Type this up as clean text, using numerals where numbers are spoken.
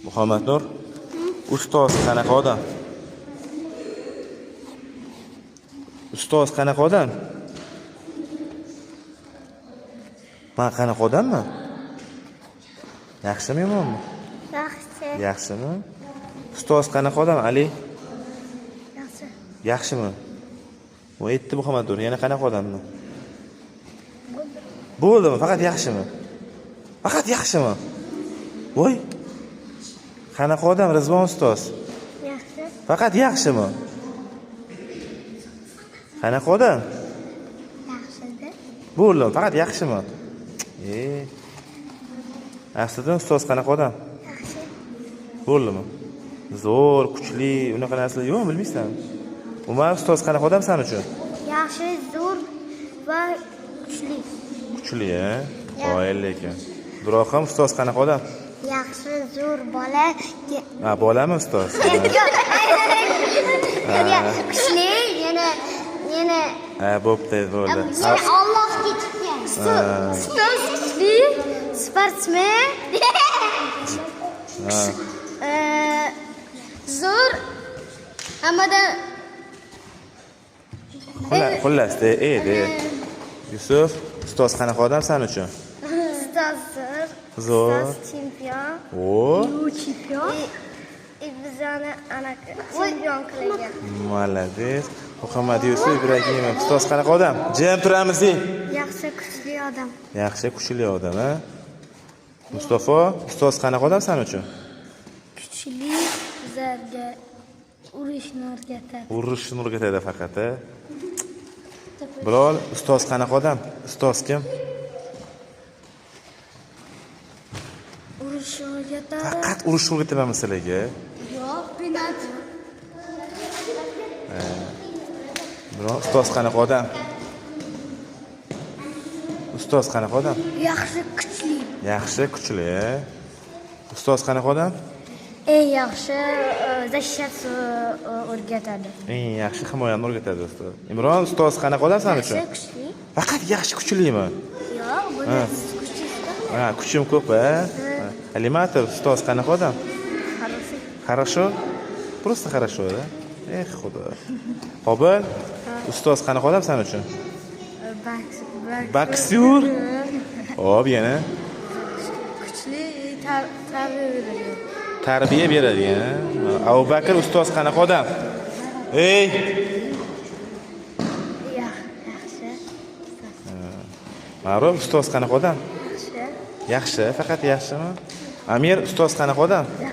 Muhammadnur, ustoz qanaqa odam? Ustoz qanaqa odam? Men qanaqa odamman? Yaxshimi yomonmi? Yaxshi. Yaxshimi? Ustoz qanaqa odam, Ali? Yaxshi. Yaxshimi? Bu aytdi Muhammadnur, yana qanaqa odammi? Bo'ldimi? Faqat yaxshimi? Faqat yaxshimi? Voy. Qanaqa odam Rizvon ustoz? Yaxshi. Faqat yaxshimi? Qanaqa odam? Yaxshida. Bo'ldimi? Faqat yaxshimi? Aslida ustoz qanaqa odam? Yaxshi. Bo'ldimi? Zo'r, kuchli, unaqa narsalar yo'q, bilmaysan. Umuman ustoz qanaqa odam sen uchun? Yaxshi, zo'r va kuchli. Kuchli, qoyil lekin. Biroq ham ustoz qanaqa odam? Yaxshi, zo'r bola. Ha, bolami ustoz? Kuchli, yana Ha, bo'pti, bo'ldi. Alloh ketgan. Ustoz kuchli, sportsmen. Zo'r. Hammadan Xullas, de. Yusuf, ustoz qanaqa odam sen uchun? ustoz Zo'r. Ustoz chempion. O, Chempion. Bizani anaqa chempion qilgan. Молодец. Muhammad Yusuf Ibragimov, ustoz qanaqa odam? Jim turamiz. Yaxshi, kuchli odam. Yaxshi, kuchli odam, ha? Mustafa, ustoz qanaqa odam sen uchun? Kuchli, bizlarga urishni o'rgatadi. Urishni o'rgatadi faqat, ha? Bilol, ustoz qanaqa odam? Ustoz kim? Urishni o'rgatadi. Faqat urishni o'rgatadi sizlarga. Yo'q, penalti. Bilol, ustoz qanaqa odam? Ustoz qanaqa odam? Yaxshi, kuchli. Yaxshi, kuchli, ha? Ustoz qanaqa odam? Eng yaxshi защиту o'rgatadi. Eng yaxshi himoyani o'rgatadi ustoz. Imron, ustoz qanaqa odam sen uchun? Yaxshi, kuchli. Faqat yaxshi, kuchlimi? Yo'q, buni kuchli. Ha, kuchim ko'p, ha? Alimatov, ustoz qanaqa odam? Хороший. Хорошо? Просто хорошо, да? Xudo. Qobil, ustoz qanaqa odam sen uchun? Boksyor. Hop, yana. Kuchli tarbiya beradi. Tarbiya beradi, ha? Abu Bakr ustoz qanaqa odam? Ey! Yaxshi. Ma'ruf ustoz qanaqa odam? Yaxshi. Yaxshi, faqat yaxshimi? Amir ustoz qanaqa odam?